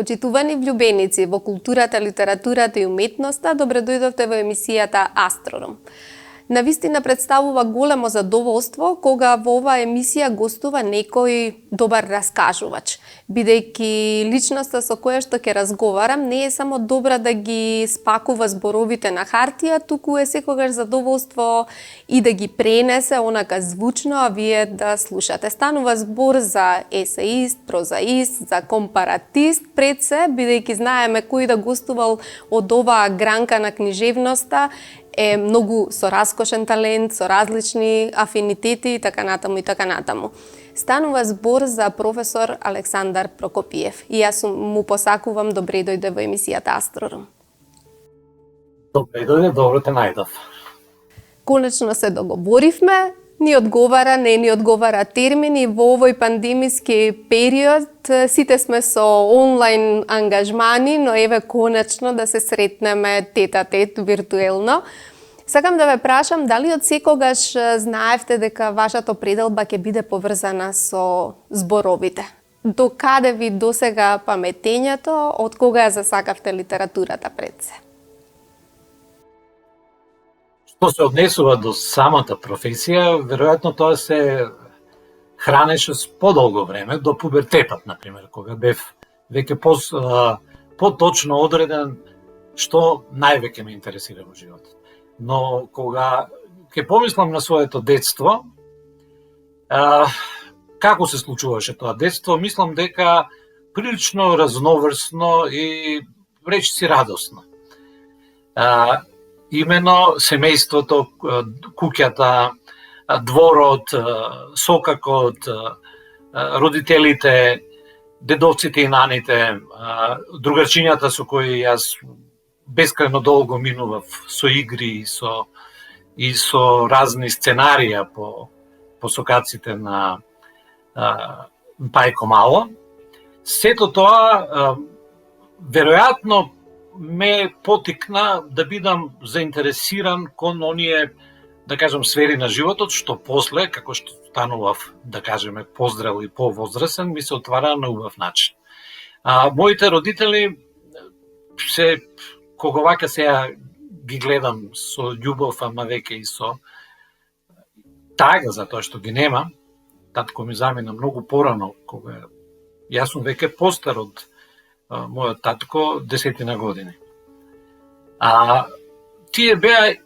почитувани влюбеници во културата, литературата и уметноста, добре дојдовте во емисијата Астрорум. Навистина представува големо задоволство кога во оваа емисија гостува некој добар раскажувач, бидејќи личноста со која што ќе разговарам не е само добра да ги спакува зборовите на хартија, туку е секогаш задоволство и да ги пренесе онака звучно, а вие да слушате. Станува збор за есеист, прозаист, за компаратист пред се, бидејќи знаеме кој да гостувал од оваа гранка на книжевноста, е многу со раскошен талент, со различни афинитети и така натаму и така натаму. Станува збор за професор Александар Прокопиев и јас му посакувам добре дојде во емисијата Астрорум. Добре дојде, добро те најдов. Конечно се договоривме, ни одговара, не ни одговара термини. Во овој пандемиски период сите сме со онлайн ангажмани, но еве конечно да се сретнеме тет-а-тет виртуелно. Сакам да ве прашам дали од секогаш знаевте дека вашата пределба ќе биде поврзана со зборовите? До каде ви досега паметењето, од кога ја засакавте литературата пред се? Што се однесува до самата професија, веројатно тоа се хранеше с подолго време, до пубертетот, например, кога бев веќе поточно одреден што највеќе ме интересира во животот. Но кога ќе помислам на своето детство, како се случуваше тоа детство, мислам дека прилично разноврсно и речиси радосно. Имено семејството, куќата, дворот, сокакот, родителите, дедовците и наните, другарчињата со кои јас бескрајно долго минував со игри и со разни сценарија по сокаците на Пајко Мало. Сето тоа веројатно ме потикна да бидам заинтересиран кон оние, да кажем, сфери на животот, што после, како што станував, да кажеме, поздрел и повозрасен, ми се отвара на убав начин. Моите родители се, кога вака сега ги гледам со љубов, ама веќе и со тага, затоа што ги нема, татко ми замина многу порано, кога јас сум веќе постар од мојот татко 10 години. Тие беа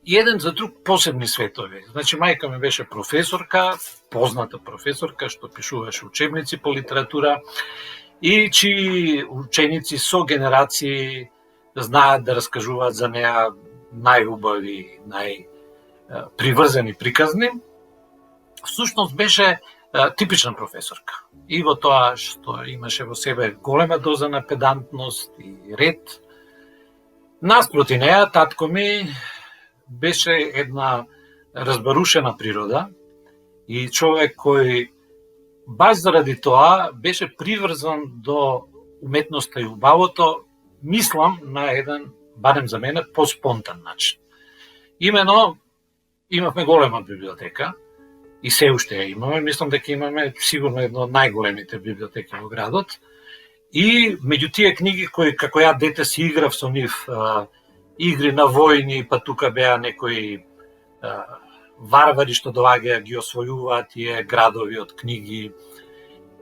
еден за друг посебни светови. Значи, мајка ми беше професорка, позната професорка, што пишуваше учебници по литература, и чии ученици со генерации знаат да раскажуваат за неа најубави, најприврзени приказни. Всушност беше типична професорка. И во тоа што имаше во себе голема доза на педантност и ред. Наспроти неа, татко ми беше една разбарушена природа и човек кој баш заради тоа беше приврзан до уметноста и убавото, мислам на еден, барем за мене, поспонтан начин. Имено, имавме голема библиотека, и се уште ја имаме, мислам дека имаме сигурно една од најголемите библиотеки во градот. И меѓу тие книги кои, како ја дете, си играв со нив игри на војни, па тука беа некои варвари што доаѓаја ги освојуваат тие градови од книги.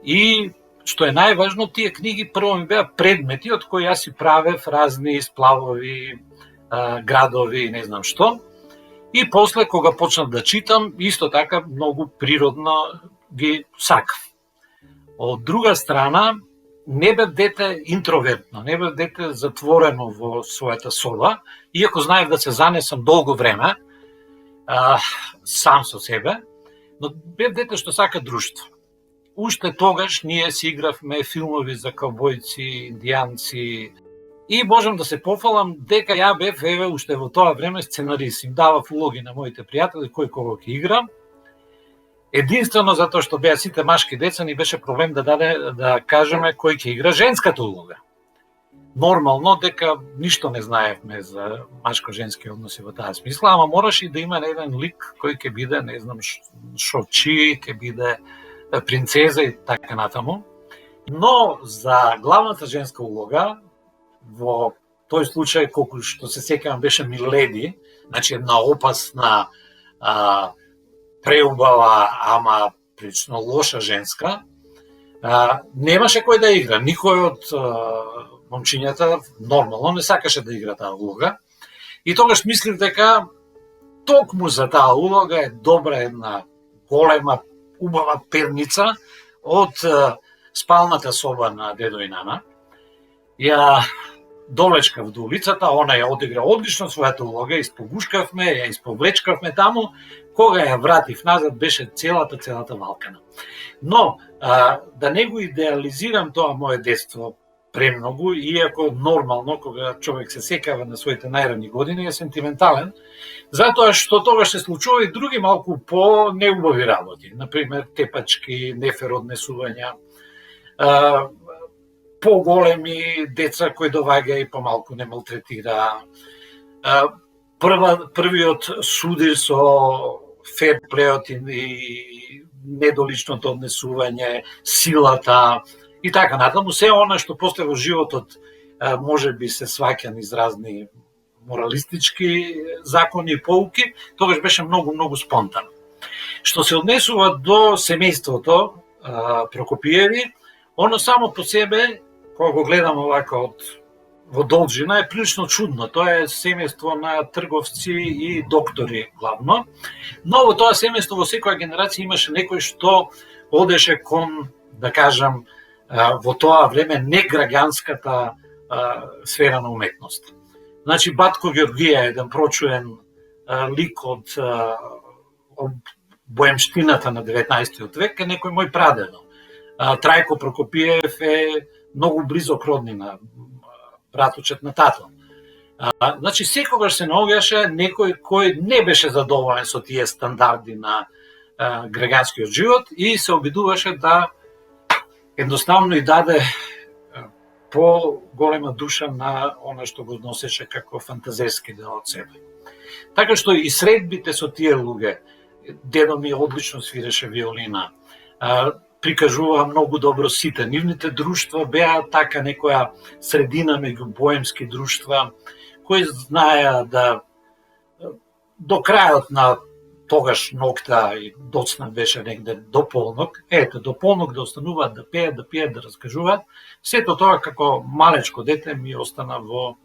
И што е најважно, тие книги прво ми беа предмети од кои јас си правев разни сплавови, градови, не знам што. И после, кога почнав да читам, исто така многу природно ги сакав. Од друга страна, не бев дете интровертно, не бев дете затворено во својата соба, иако знаев да се занесам долго време, сам со себе, но бев дете што сака друштво. Уште тогаш ние си игравме филмови за каубојци, индијанци, и можам да се пофалам дека ја бев, еве, уште во тоа време сценарист. Им давав улоги на моите пријатели, кој кого ќе игра. Единствено затоа што беа сите машки деца, ни беше проблем да кажеме кој ќе игра женската улога. Нормално дека ништо не знаевме за машко-женски односи во таа смисла, ама мораше и да има еден лик кој ќе биде, не знам, шочи, ќе биде принцеза и така натаму. Но за главната женска улога, во тој случај, колку што се сеќавам, беше Миледи, значи една опасна, преубава, ама прилично лоша женска, немаше кој да игра. Никој од момчињата нормално не сакаше да игра таа улога. И тогаш мислив дека токму за таа улога е добра една голема, убава перница од спалната соба на дедо и нана. Ја довлечкав до улицата, она ја одигра одлично својата улога, испогушкавме, ја исповлечкавме таму, кога ја вратив назад беше целата валкана. Но, да не го идеализирам тоа мое детство премногу, иако нормално, кога човек се секава на своите најрани години, е сентиментален, затоа што тогаш се случува и други малку по неубави работи, например тепачки, нефер однесувања, поголеми деца кои доваѓа и помалку не малтретира. Првиот судир со ферплеот и недоличното однесување, силата и така натаму, се она што после во животот може би се сваќа низ разни моралистички закони и поуки, тогаш беше многу спонтано. Што се однесува до семејството Прокопиеви, оно само по себе, кога го гледам овака во должина, е прилично чудно. Тоа е семејство на трговци и доктори главно, но во тоа семејство во секоја генерација имаше некој што одеше кон, да кажам, во тоа време неграѓанската сфера на уметност. Значи, Батко Георгија е еден прочуен лик од боемштината на 19. век, е некој мој прадедо. Трајко Прокопиев е многу близок роднина, братучет на тато. Значи, секогаш се наоѓаше некој кој не беше задоволен со тие стандарди на граѓанскиот живот и се обидуваше да едноставно и даде по-голема душа на она што го носеше како фантазерски дел од себе. Така што и средбите со тие луѓе, дедо ми одлично свиреше виолина, прикажува многу добро сите. Нивните друштва беа така некоја средина меѓу боемски друштва, кои знаеа да до крајот на тогаш ноќта и доцна беше негде до полнок, до полнок да остануваат да пеат, да пијат, да раскажуваат. Сето тоа како малечко дете ми остана во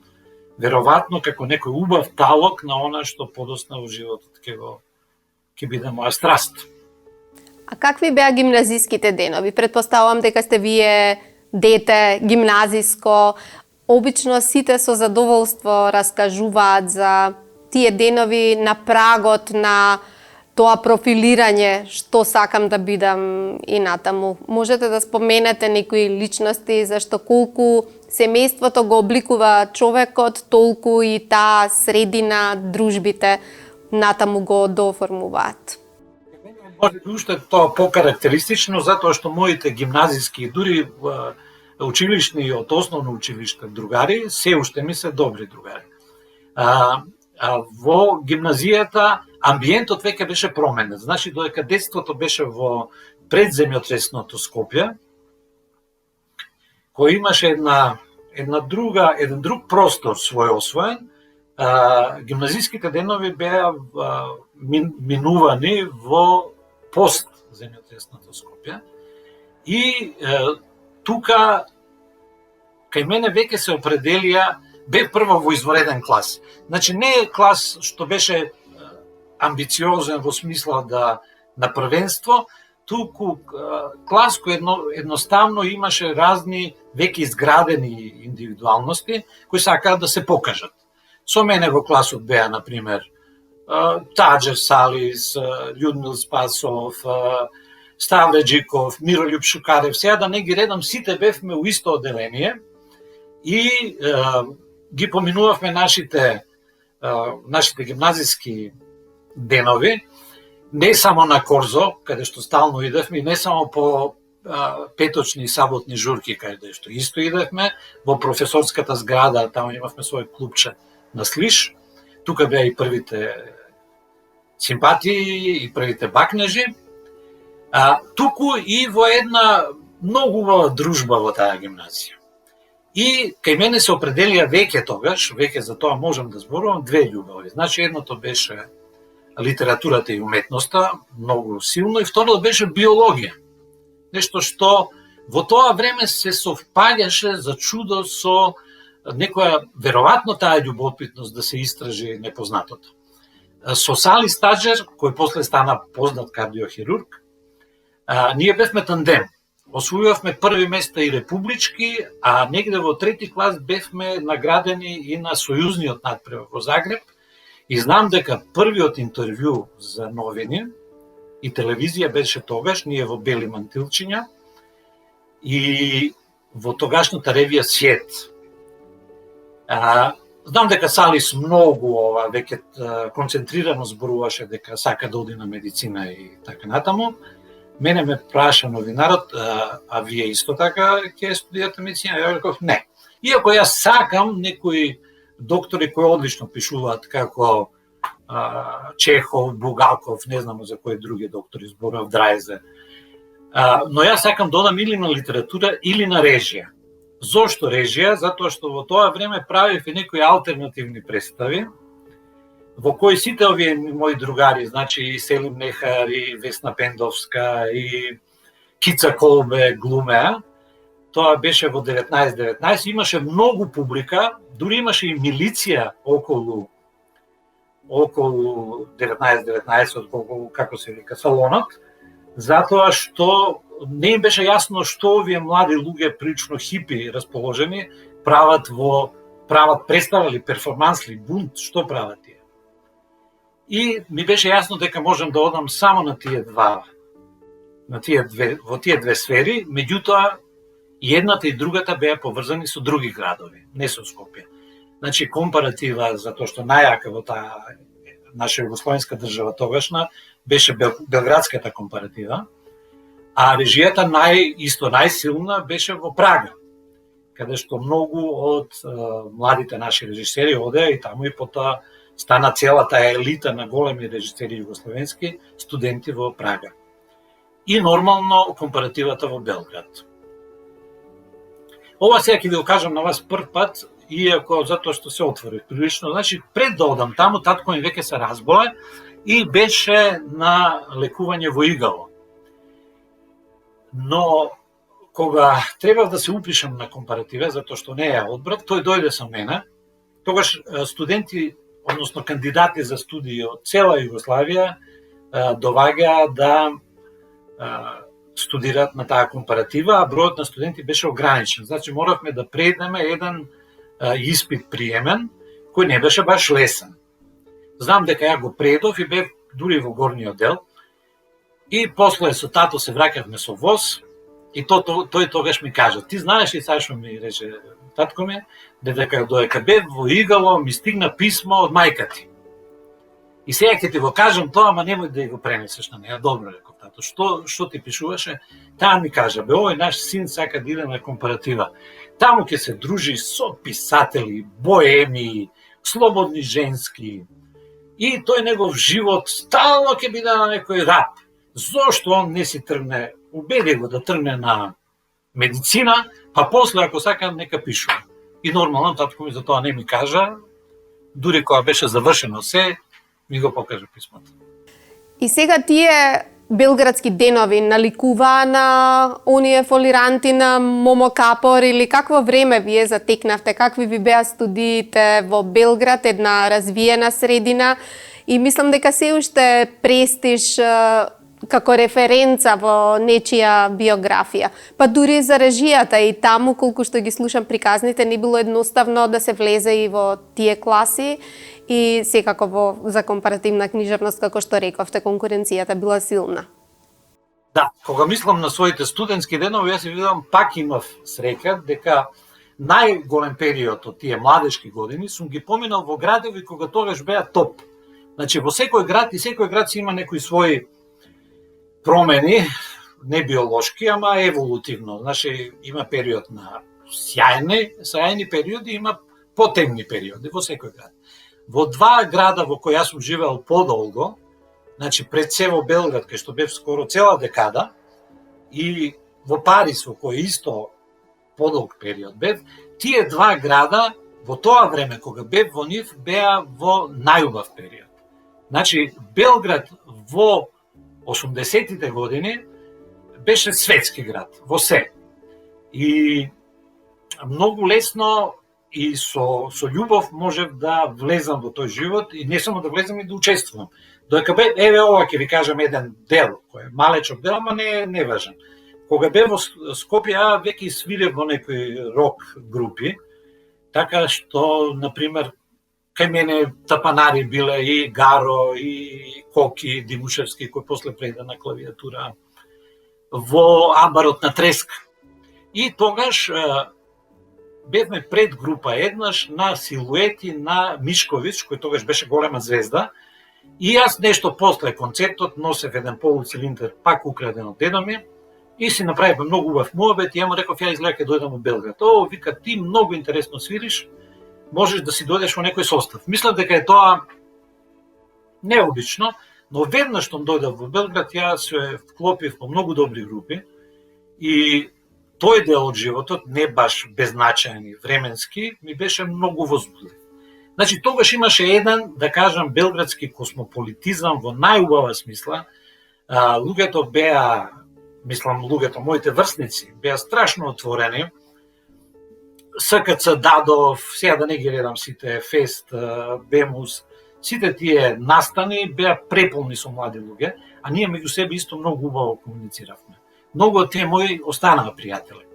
веројатно како некој убав талок на она што подосна во животот ќе биде моја страст. А какви беа гимназиските денови? Предпоставувам дека сте вие дете гимназиско. Обично сите со задоволство раскажуваат за тие денови на прагот на тоа профилирање што сакам да бидам и натаму. Можете да споменете некои личности зашто колку семејството го обликува човекот, толку и таа средина, дружбите натаму го дооформуваат. Може би уште тоа покарактеристично, затоа што моите гимназиски, дури училишни од основно училиште другари, се уште ми се добри другари. Во гимназијата амбиентот веќе беше променет. Значи, додека детството беше во предземјотресното Скопје, кој имаше еден друг простор свој освоен, гимназиските денови беа минувани во пост земјотресното Скопје и тука кај мене веќе се определија, бе прво во извореден клас. Значи не е клас што беше амбициозен во смисла на првенство, туку клас кој едноставно имаше разни веќе изградени индивидуалности кои сакаат да се покажат. Со мене во класот беа, например, Таџер Салис, Људмил Спасов, Ставре Джиков, Мирољуб Шукарев, сега да не ги редам, сите бевме у исто одделение и ги поминувавме нашите гимназиски денови, не само на Корзо, каде што стално идевме, не само по петочни и саботни журки, каде што исто идевме, во професорската зграда, таму имавме свој клубче на Слиш, тука беа и првите симпатии и првите бакнежи, туку и во една многу убава дружба во таа гимназија. И кај мене се определија веќе за тоа можам да зборувам, две љубави. Значи, едното беше литературата и уметноста, многу силно, и второто беше биологија. Нешто што во тоа време се совпаѓаше за чудо со некоја, веројатно таа љубопитност да се истражи непознатото. Со Сали Стаџер, кој после стана познат кардиохирург, ние бевме тандем. Освојувавме први места и републички, а негде во трети клас бевме наградени и на сојузниот надпревар во Загреб. И знам дека првиот интервју за новини и телевизија беше тогаш, ние во бели мантилчиња, и во тогашната ревија Свет. Знам дека Салис многу веќе концентрирано зборуваше дека сака да оди на медицина и така натаму. Мене ме праша новинарот, а вие исто така ќе студирате медицина? Ја реков не. Иако јас сакам некои доктори кои одлично пишуваат, како Чехов, Бугалков, не знам за кои други доктори зборував, Драјзе. Но јас сакам да одам или на литература, или на режија. Зошто режија? Затоа што во тоа време правев и некои алтернативни представи, во кои сите овие мои другари, значи и Селим Нехар, и Весна Пендовска, и Кица Колбе глумеа. Тоа беше во 1919, имаше многу публика, дури имаше и милиција околу 1919, околу, како се вика, салонот, затоа што не им беше јасно што овие млади луѓе, прилично хипи расположени, прават представа ли, перформанс ли, бунт, што прават тие. И ми беше јасно дека можам да одам само на во тие две сфери, меѓутоа и едната и другата беа поврзани со други градови, не со Скопје. Значи, компаратива, затоа што најака во таа наша југословенска држава тогашна беше Белградската компаратива, а режијата најсилна беше во Прага, каде што многу од младите наши режисери одеа и таму и потоа стана целата елита на големи режисери југословенски студенти во Прага. И нормално компаративата во Белград. Ова сега ќе ви го кажам на вас прв пат, иако затоа што се отворив прилично. Значи, пред да одам таму, татко ми веќе се разболе и беше на лекување во Игало. Но, кога требав да се упишам на компаратива, затоа што не ја одбрав, тој дојде со мене. Тогаш студенти, односно кандидати за студии од цела Југославија, доваѓаа да студираат на таа компаратива, а бројот на студенти беше ограничен. Значи, моравме да предеме еден испит приемен, кој не беше баш лесен. Знам дека ја го предов и бев дури во горниот дел, и после со тато се враќавме со воз, и тој тогаш ми кажа, ти знаеш ли, Сашо, ми рече татко ми, дека додека бев во Игало, ми стигна писмо од мајка ти. И сега ќе ти го кажам тоа, ама немој да го пренесеш на неја. Добро, реков тато, што ти пишуваше? Таа ми кажа, овој наш син сака да иде на компаратива. Таму ќе се дружи со писатели, боеми, слободни женски. И тој негов живот стално ќе биде на некој рап. Зошто он не си тргне, убеди го да тргне на медицина, па после ако сака нека пишува. И нормално татко ми за тоа не ми кажа, дури кога беше завршено се, ми го покажа писмото. И сега тие белградски денови наликуваа на оние фолиранти на Момо Капор или какво време вие затекнавте? Какви ви беа студиите во Белград, една развиена средина? И мислам дека се уште престиж како референца во нечија биографија. Па дури за режијата и таму, колку што ги слушам приказните, не било едноставно да се влезе и во тие класи и секако за компаративна книжевност, како што рековте, конкуренцијата била силна. Да, кога мислам на своите студентски денови, јас си видам, пак имав среќа дека најголем период од тие младешки години сум ги поминал во градови кога тогаш беа топ. Значи, во секој град и секој град си има некои своји промени, не биолошки, ама еволутивно. Значи, има период на сјајни периоди, има потемни периоди во секој град. Во два града во кои јас сум живеел подолго, значи пред се во Белград, кај што бев скоро цела декада, и во Париз, во кој исто подолг период бев, тие два града во тоа време кога бев во нив беа во најубав период. Значи, Белград во 80-тите години беше светски град, во се. И многу лесно и со љубов можев да влезам во тој живот и не само да влезам и да учествувам. Додека бе, еве ова ќе ви кажам еден дел, кој е малечок дел, ама не важен. Кога бе во Скопје, веќе свирев во некои рок групи, така што, например, кај мене тапанари биле и Гаро, и Коки, Димушевски, кој после прејде на клавиатура, во Амбарот на Треск. И тогаш бевме пред група еднаш на Силуети на Мишковиќ, кој тогаш беше голема звезда, и јас нешто после концертот носев еден полуцилиндер пак украден од дедо ми, и си направивме многу убав муабет и ја му реков, ја изгледа ќе дојдам во Белград. О, вика, ти многу интересно свириш, можеш да си дојдеш во некој состав. Мислам дека е тоа необично, но веднаш што дојдов во Белград, ја се вклопив во многу добри групи и тој дел од животот, не баш беззначаен и временски, ми беше многу возбудлив. Значи, тогаш имаше еден, да кажам, белградски космополитизам во најубава смисла. Луѓето беа, мислам, луѓето, моите врсници, беа страшно отворени. СКЦ Дадов, сега да не ги редам сите, Фест, Бемус, сите тие настани беа преполни со млади луѓе, а ние меѓу себе исто многу убаво комунициравме. Многу од тие мои останаа пријатели.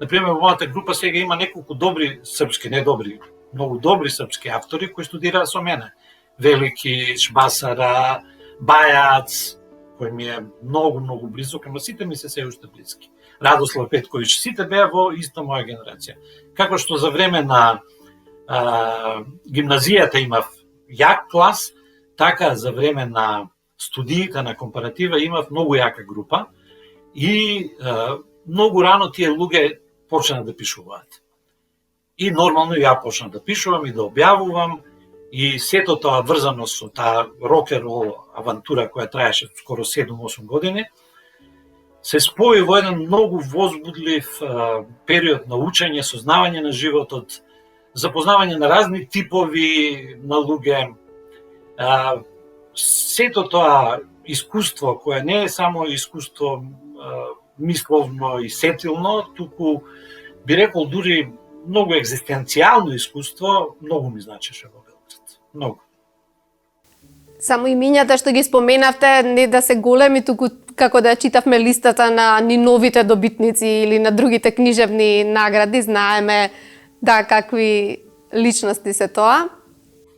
Например, во мојата група сега има неколку добри српски, не добри, многу добри српски автори кои студираа со мене. Великич, Басара, Бајац, кој ми е многу близок, ама сите ми се уште близки. Радослав Петковиќ, сите беа во иста моја генерација. Како што за време на гимназијата имав јак клас, така за време на студиите на компаратива имав многу јака група и многу рано тие луѓе почнаа да пишуваат. И нормално ја почнав да пишувам и да објавувам и сето тоа врзано со таа рок-н-рол авантура која траеше скоро 7-8 години, се спои во еден многу возбудлив период на учење, сознавање на животот, запознавање на разни типови на луѓе. Сето тоа искуство, кое не е само искуство мисловно и сетилно, туку би рекол дури многу екзистенцијално искуство, многу ми значеше во Белград. Многу. Само имињата што ги споменавте, не да се големи, туку како да ја читавме листата на ни новите добитници или на другите книжевни награди, знаеме да какви личности се тоа.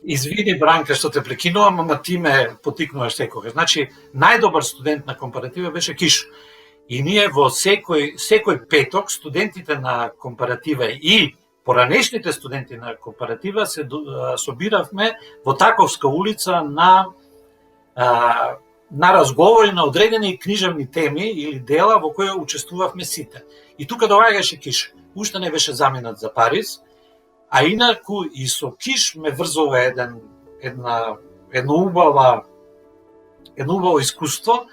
Извини, Бранка, што те прекинувам, ама ти ме потикнуваш секогаш. Значи, најдобар студент на компаратива беше Киш. И ние во секој петок студентите на компаратива и поранешните студенти на компаратива се собиравме во Таковска улица на разговори на одредени книжевни теми или дела во кои учествувавме сите. И тука доаѓаше Киш. Уште не беше заминат за Париз, а инаку и со Киш ме врзува едно убаво искуство,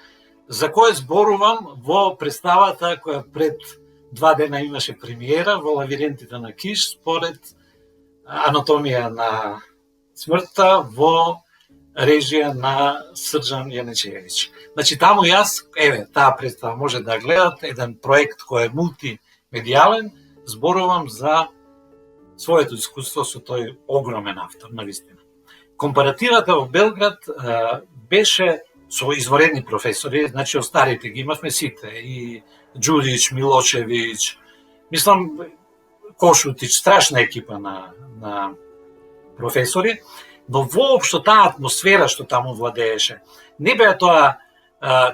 за кое зборувам во представата која пред 2 дена имаше премиера во Лавирентите на Киш, според Анатомија на смртта во режија на Срџан Јанечевиќ. Значи, таму јас, таа представа може да гледате, еден проект кој е мултимедијален, зборувам за своето искуство со тој огромен автор, навистина. Компаративата во Белград беше со изворедни професори, значи од старите ги имавме сите, и Ѓурич, Милошевиќ, мислам Кошутич, страшна екипа на професори, но воопшто таа атмосфера што таму владееше, не беа тоа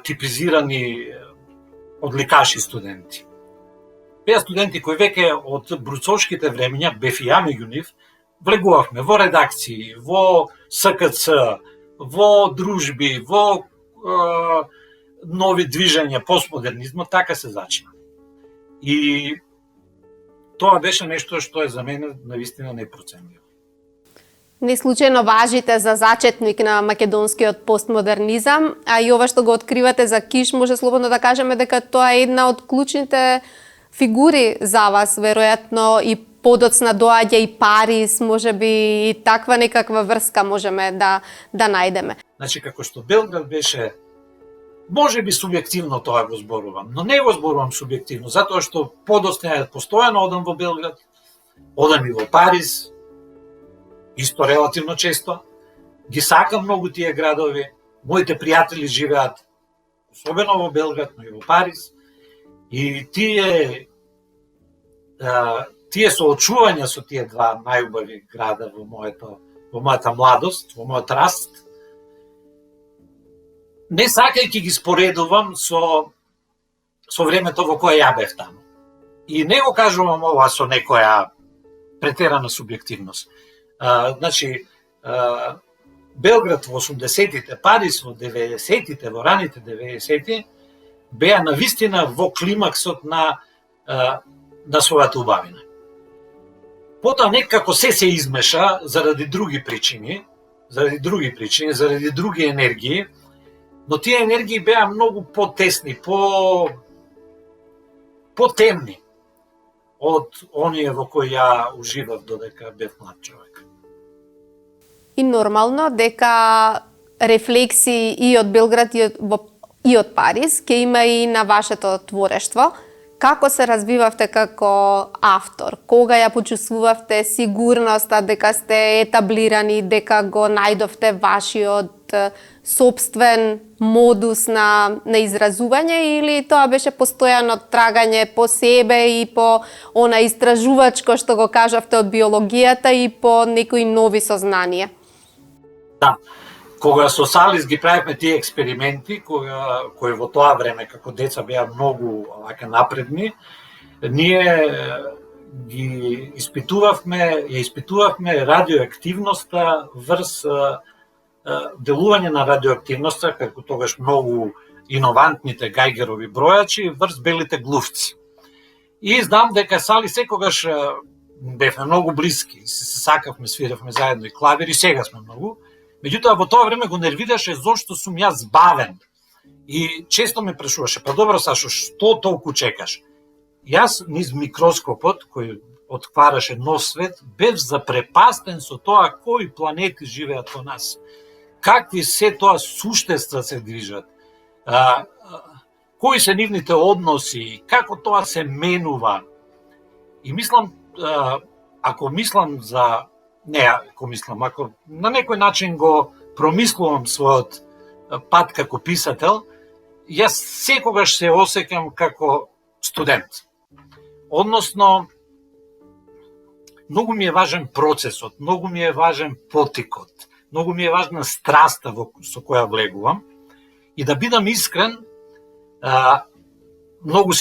типизирани одликаши студенти. Беа студенти кои веќе од бруцовшките времења, бев и ја меѓу нив, влегувавме во редакции, во СКЦ, во дружби, во нови движења, постмодернизмот, така се зачина. И тоа беше нешто што е за мене навистина непроценливо. Не случајно важите за зачетник на македонскиот постмодернизам, а и ова што го откривате за Киш, може слободно да кажеме дека тоа е една од клучните фигури за вас, веројатно и подоцна доаѓа и Парис, можеби и таква некаква врска можеме да најдеме. Значи, како што Белград беше, може би субјективно тоа го зборувам, но не го зборувам субјективно, затоа што подоцна е постојано одам во Белград, одам и во Парис, исто релативно често, ги сакам многу тие градови, моите пријатели живеат особено во Белград, но и во Парис, и тие соочувања со тие два најубави града во мојата младост, во мојот раст, не сакајќи ги споредувам со времето во кое ја бев таму. И не го кажувам ова со некоја претерана субјективност. Значи, Белград во 80-тите, Парис во 90-тите, во раните 90-ти, беа навистина во климаксот на својата убавина. Потоа некако се измеша заради други причини, заради други енергии, но тие енергии беа многу потесни, потемни од оние во кои ја уживав додека бев млад човек. И нормално дека рефлексии и од Белград и од Парис ќе има и на вашето творештво. Како се развивавте како автор? Кога ја почувствувавте сигурноста дека сте етаблирани, дека го најдовте вашиот собствен модус на изразување, или тоа беше постојано трагање по себе и по она истражувачко што го кажавте од биологијата и по некои нови сознанија? Да, кога со Салис ги правевме тие експерименти, кои во тоа време како деца беа многу напредни, ние ги испитувавме радиоактивноста врз делување на радиоактивноста, како тогаш многу иновантните Гајгерови бројачи, врз белите глувци. И знам дека Сали секогаш бевме многу блиски, се сакавме, свиравме заедно и клавир, и сега сме многу. Меѓутоа, во тоа време го нервираше зошто сум јас бавен. И често ме прашуваше, па добро, Сашо, што толку чекаш? Јас низ микроскопот, кој отквараше нов свет, бев запрепастен со тоа кои планети живеат во нас. Какви се тоа суштества се движат, кои се нивните односи, како тоа се менува. И мислам, ако на некој начин го промислувам својот пат како писател, јас секогаш се осеќам како студент. Односно, многу ми е важен процесот, многу ми е важен потикот, многу ми е важна страста со која влегувам. И да бидам искрен, многу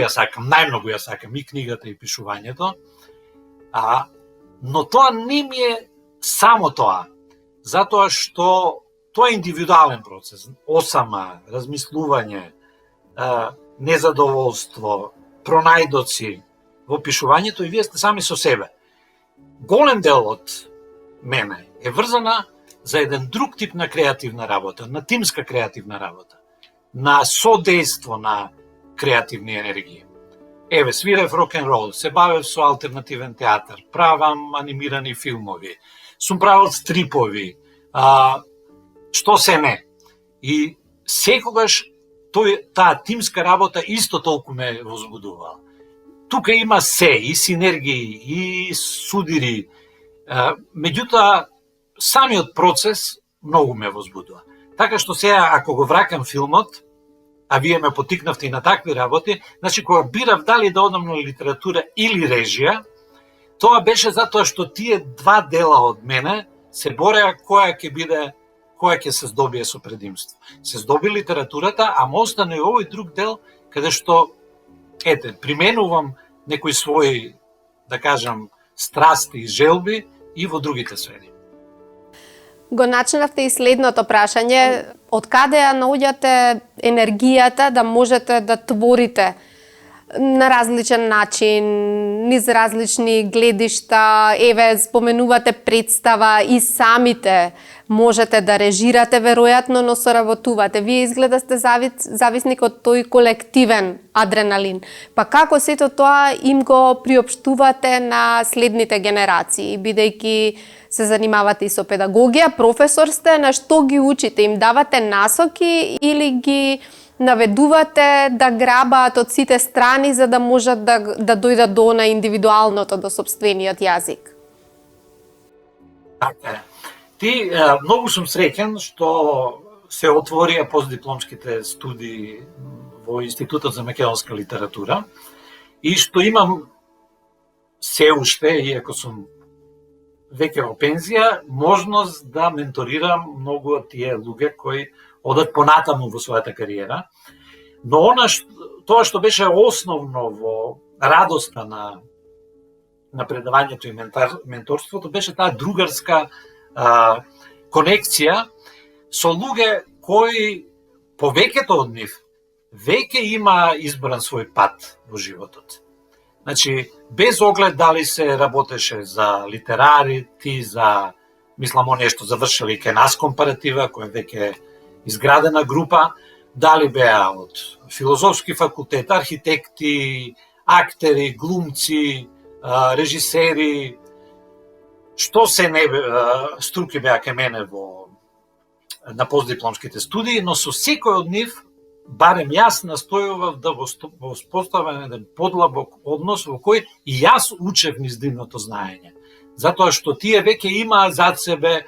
ја сакам, најмногу ја сакам и книгата и пишувањето, но тоа не ми е само тоа, затоа што тоа е индивидуален процес, осама, размислување, незадоволство, пронајдоци во пишувањето, и вие сте сами со себе. Голем дел од мене е врзана за еден друг тип на креативна работа, на тимска креативна работа, на содејство на креативни енергии. Еве, свирев рок-н-рол, се бавев со алтернативен театар, правам анимирани филмови, сум правил стрипови, што се не. И секогаш таа тимска работа исто толку ме возбудувала. Тука има се, и синергии, и судири, меѓутоа, самиот процес многу ме возбудува. Така што сега, ако го вракам филмот, а вие ме потикнавте и на такви работи, значи, кога бирав дали да одам на литература или режија, тоа беше затоа што тие два дела од мене се бореа која ќе се здобие со предимство. Се здоби литературата, а мо остане и овој друг дел, каде што, применувам некои своји, да кажам, страсти и желби и во другите сфери. Го начнавте и следното прашање, од каде ја наоѓате енергијата да можете да творите на различен начин, низ различни гледишта, еве споменувате представа и самите можете да режирате веројатно, но соработувате. Вие изгледа сте зависник од тој колективен адреналин. Па како сето тоа им го приопштувате на следните генерации, бидејќи се занимавате и со педагогија, професор сте, на што ги учите? Им давате насоки или ги наведувате да грабаат од сите страни за да можат да дојдат до на индивидуалното, до сопствениот јазик? Така е. Многу сум среќен што се отворија постдипломските студии во Институтот за македонска литература и што имам се уште, иако сум веќе во пензија, можност да менторирам многу од тие луѓе кои одат понатаму во својата кариера. Но тоа што беше основно во радоста на предавањето и менторството беше таа другарска конекција со луѓе кои повеќето од нив веќе има избран свој пат во животот. Значи, без оглед дали се работеше за литерари, мислам оние што завршили ке нас компаратива, која веќе изградена група, дали беа од филозофски факултет, архитекти, актери, глумци, режисери, што се не струки беа ке мене на постдипломските студии, но со секој од нив, барем јас настојував да воспоставам еден подлабок однос во кој и јас учев низ нивното знаење. Затоа што тие веќе имаа зад себе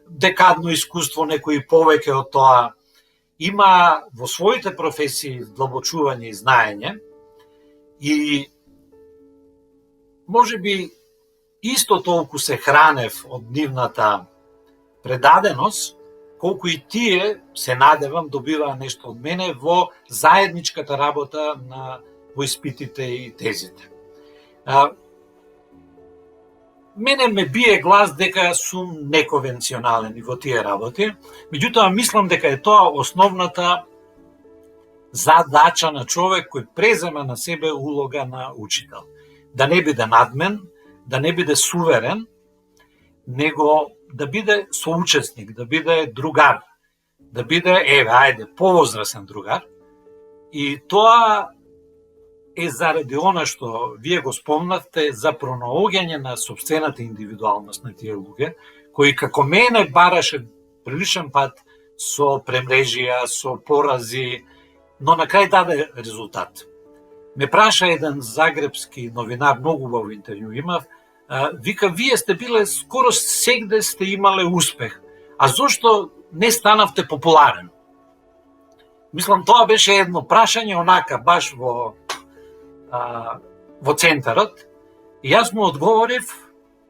декадно искуство, некои повеќе од тоа, има во своите професии длабочување и знаење и можеби исто толку се хранев од нивната предаденост, колку и тие, се надевам, добиваа нешто од мене во заедничката работа во испитите и тезите. Мене ме бие глас дека сум неконвенционален и во тие работи, меѓутоа мислам дека е тоа основната задача на човек кој презема на себе улога на учител. Да не биде надмен, да не биде суверен, него да биде соучесник, да биде другар, да биде, повозрасен другар. И тоа е заради она што вие го спомнавте за пронаоѓање на сопствената индивидуалност на тие луѓе, кои како мене бараше приличен пат со премрежија, со порази, но на крај даде резултат. Ме праша еден загребски новинар, многу убаво интервју имав, вика, вие сте биле скоро сегде сте имале успех, а зошто не станавте популарен? Мислам, тоа беше едно прашање онака, баш во центарот, и јас му одговорив,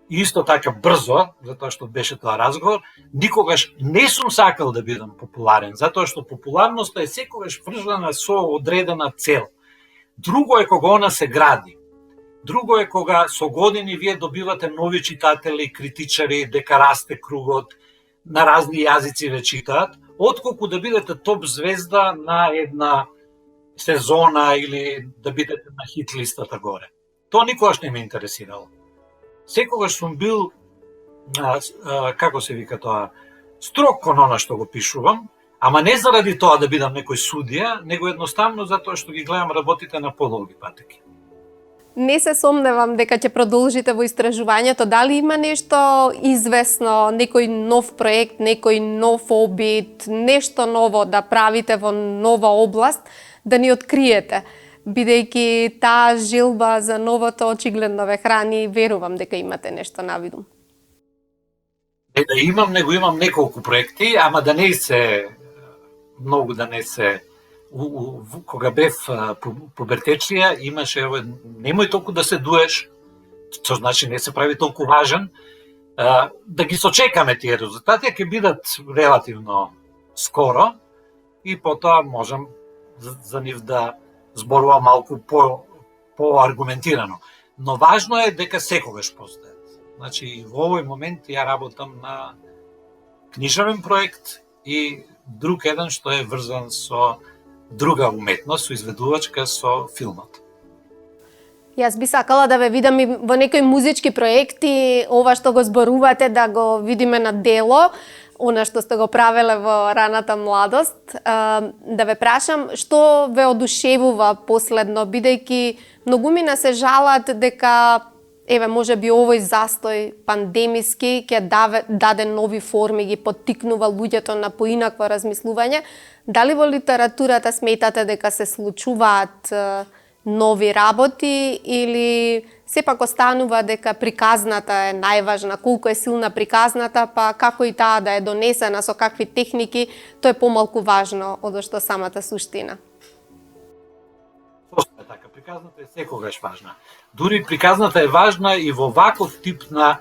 исто така брзо, затоа што беше тоа разговор, никогаш не сум сакал да бидам популарен, затоа што популарноста е секогаш врзана со одредена цел. Друго е кога она се гради. Друго е кога со години вие добивате нови читатели, критичари, дека расте кругот, на разни јазици ве читаат, отколку да бидете топ звезда на една сезона или да бидете на хит листата горе. Тоа никогаш не ме интересирало. Секогаш сум бил, како се вика тоа, строг кон она што го пишувам, ама не заради тоа да бидам некој судија, него едноставно затоа што ги гледам работите на подолги патеки. Не се сомневам дека ќе продолжите во истражувањето. Дали има нешто известно, некој нов проект, некој нов обид, нешто ново да правите во нова област, да ни откриете? Бидејќи таа жилба за новото очигледно ве храни, верувам дека имате нешто навидум. Да имам, него имам неколку проекти, ама да не се многу кога бев пубертечија, имаше, немој толку да се дуеш, што значи не се прави толку важен, да ги сочекаме тие резултати, ќе бидат релативно скоро и потоа можам за нив да зборувам малку по-аргументирано. Но важно е дека секогаш постојат. Значи, во овој момент ја работам на книжевен проект и друг еден што е врзан со друга уметност, со изведувачка, со филмот. Јас би сакала да ве видам и во некои музички проекти, ова што го зборувате да го видиме на дело, она што сте го правеле во раната младост. Да ве прашам, што ве одушевува последно, бидејќи многумина се жалат дека еве може би овој застој пандемиски ќе даде нови форми, ги поттикнува луѓето на поинакво размислување. Дали во литературата сметате дека се случуваат нови работи или сепак останува дека приказната е најважна, колку е силна приказната, па како и таа да е донесена, со какви техники, тоа е помалку важно од што самата суштина. Точно е така, приказната е секогаш важна. Дури приказната е важна и во ваков тип на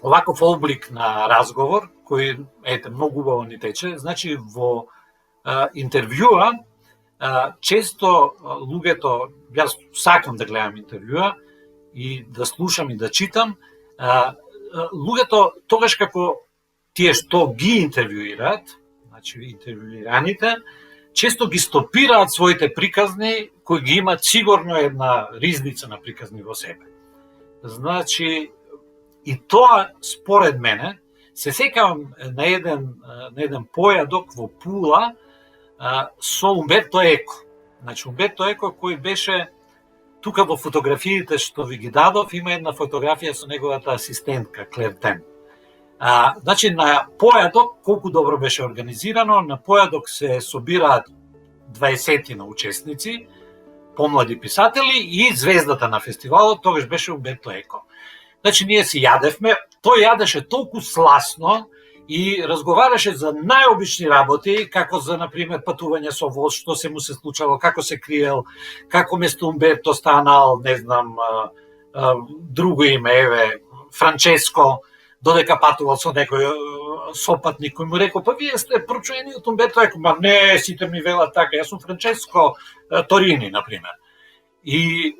оваков облик на разговор, кој многу убаво ни тече, значи во интервјуа често луѓето, јас сакам да гледам интервјуа и да слушам и да читам, луѓето тогаш како тие што ги интервјуираат, значи интервјуираните, често ги стопираат своите приказни кои ги имаат сигурно една ризница на приказни во себе. Значи, и тоа според мене, се сеќавам на еден појадок во Пула, со Умберто Еко. Значи, Умберто Еко кој беше тука во фотографиите што ви ги дадов, има една фотографија со неговата асистентка Клер Тен. Значи, на појадок, колку добро беше организирано, на појадок се собираат 20 на учесници, помлади писатели и звездата на фестивалот, тогаш беше Умберто Еко. Значи, ние си јадевме, тој јадеше толку сласно, и разговараше за најобични работи, како за, например, патување со воз, што се му се случало, како се криел, како место Умберто станал, не знам, друго име, еве, Франческо, додека патувал со некој сопатник, кој му рекол, па вие сте прочуени од Умберто Еко, ма не, сите ми велат така, јас сум Франческо Торини, например. И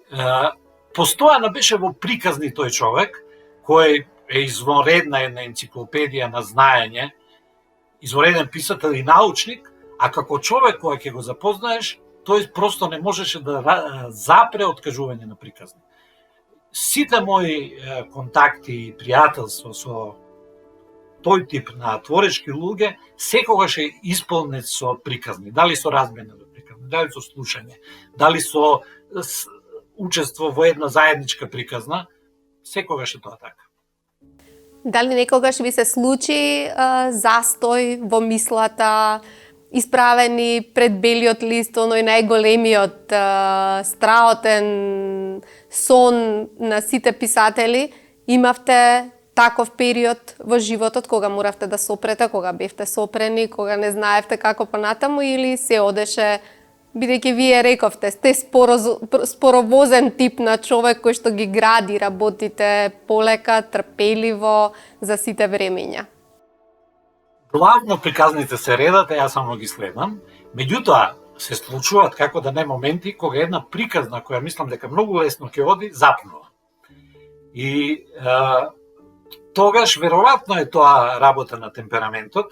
постојано беше во приказни тој човек, кој е извонредна една енциклопедија на знаење, извонреден писател и научник, а како човек кој ќе го запознаеш, тој просто не можеше да запре од кажување на приказни. Сите мои контакти и пријателство со тој тип на творечки луѓе секогаш е исполнет со приказни, дали со размена на приказни, дали со слушање, дали со учество во една заедничка приказна, секогаш е тоа така. Дали некогаш ви се случи застој во мислата, исправени пред белиот лист, оној најголемиот страотен сон на сите писатели, имавте таков период во животот кога моравте да сопрете, кога бевте сопрени, кога не знаевте како понатаму или се одеше, бидејќи вие рековте, сте споровозен тип на човек кој што ги гради работите полека, трпеливо за сите времења? Главно приказните се редат, јас само ги следам. Меѓутоа, се случуваат како да не моменти кога една приказна која мислам дека многу лесно ќе оди, запнува. И тогаш веројатно е тоа работа на темпераментот.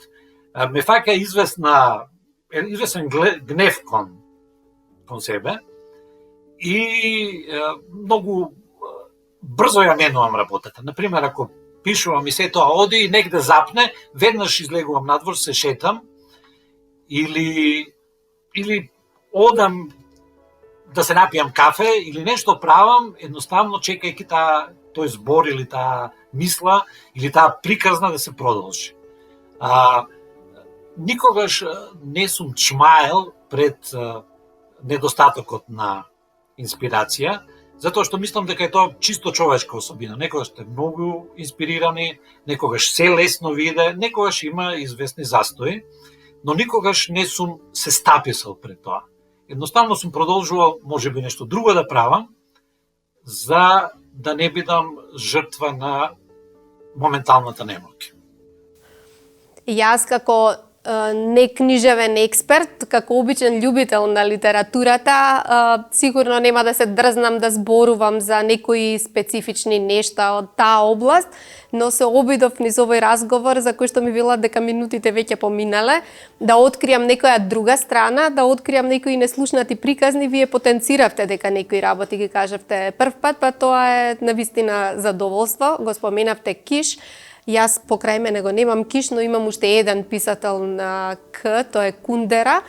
Ме фаќа извесен гнев кон себе и многу брзо ја менувам работата. Например, ако пишувам и се тоа оди и негде запне, веднаш излегувам надвор, се шетам или одам да се напијам кафе или нешто правам, едноставно чекајќи тој збор или таа мисла или таа приказна да се продолжи. Никогаш не сум чмаел пред недостатокот на инспирација, затоа што мислам дека е тоа чисто човечка особина. Некогаш сте многу инспирирани, некогаш се лесно виде, некогаш има известни застои, но никогаш не сум се стаписал пред тоа. Едноставно сум продолжувал, може би нешто друго да правам, за да не бидам жртва на моменталната немоќ. Јас како некнижевен експерт, како обичен љубител на литературата, сигурно нема да се дрзнам да зборувам за некои специфични нешта од таа област, но се обидов низ овој разговор, за кој што ми вела дека минутите веќе поминале, да откриам некоја друга страна, да откриам некои неслушнати приказни. Вие потенциравте дека некои работи ги кажавте прв пат, па тоа е навистина задоволство. Го споменавте Киш. Јас покрај мене го немам Киш, но имам уште еден писател на К, тоа е Кундера.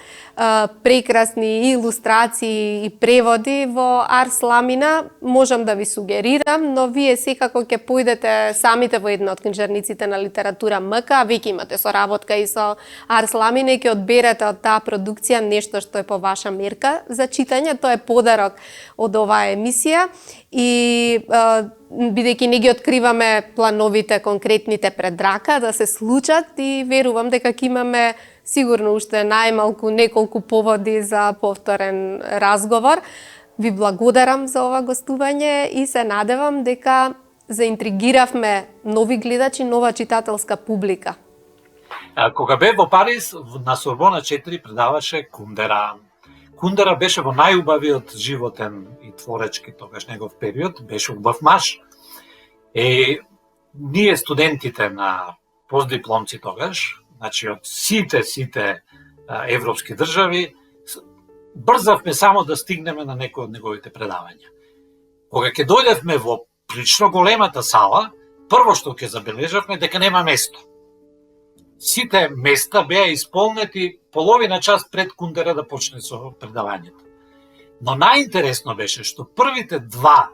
Прекрасни илустрации и преводи во Арс Ламина. Можам да ви сугерирам, но вие секако ќе појдете самите во една од книжарниците на литература МК, а веќе имате соработка и со Арс Ламина и ќе одберете од таа продукција нешто што е по ваша мерка за читање. Тоа е подарок од оваа емисија и бидејќи не ги откриваме плановите, конкретните пред рака да се случат и верувам дека ќе имаме сигурно уште најмалку неколку поводи за повторен разговор. Ви благодарам за ова гостување и се надевам дека заинтригиравме нови гледачи, нова читателска публика. Кога бев во Париз, на Сорбона 4 предаваше Кундера. Кундера беше во најубавиот животен и творечки тогаш негов период, беше убав маж. Ние студентите на постдипломци тогаш, значи од сите европски држави, брзавме само да стигнеме на некој од неговите предавања. Кога ќе дојдевме во прилично големата сала, прво што ќе забележавме дека нема место. Сите места беа исполнети половина час пред Кундера да почне со предавањето. Но најинтересно беше што првите 2,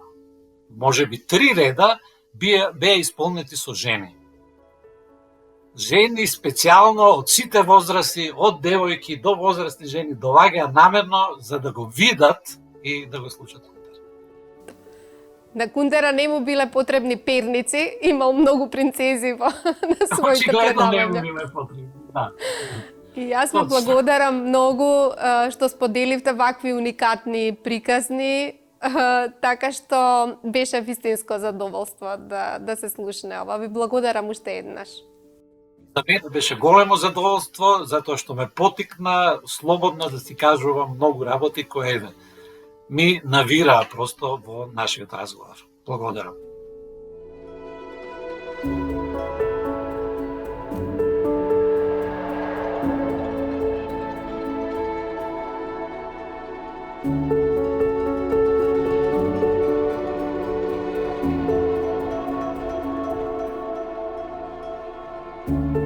можеби 3 реда беа исполнети со жени. Жени специјално од сите возрасти, од девојки до возрастни жени, доаѓаа намерно за да го видат и да го слушат Кундера. На Кундера не му биле потребни перници, имал многу принцези на своите Очигледно не му предавања. биле потребни, да. И јас ви благодарам многу што споделивте вакви уникатни приказни, така што беше вистинско задоволство да се слушне ова. Ви благодарам уште еднаш. За мене беше големо задоволство, затоа што ме потикна слободно да си кажувам многу работи кои ми навираа просто во нашиот разговор. Благодарам. Thank you.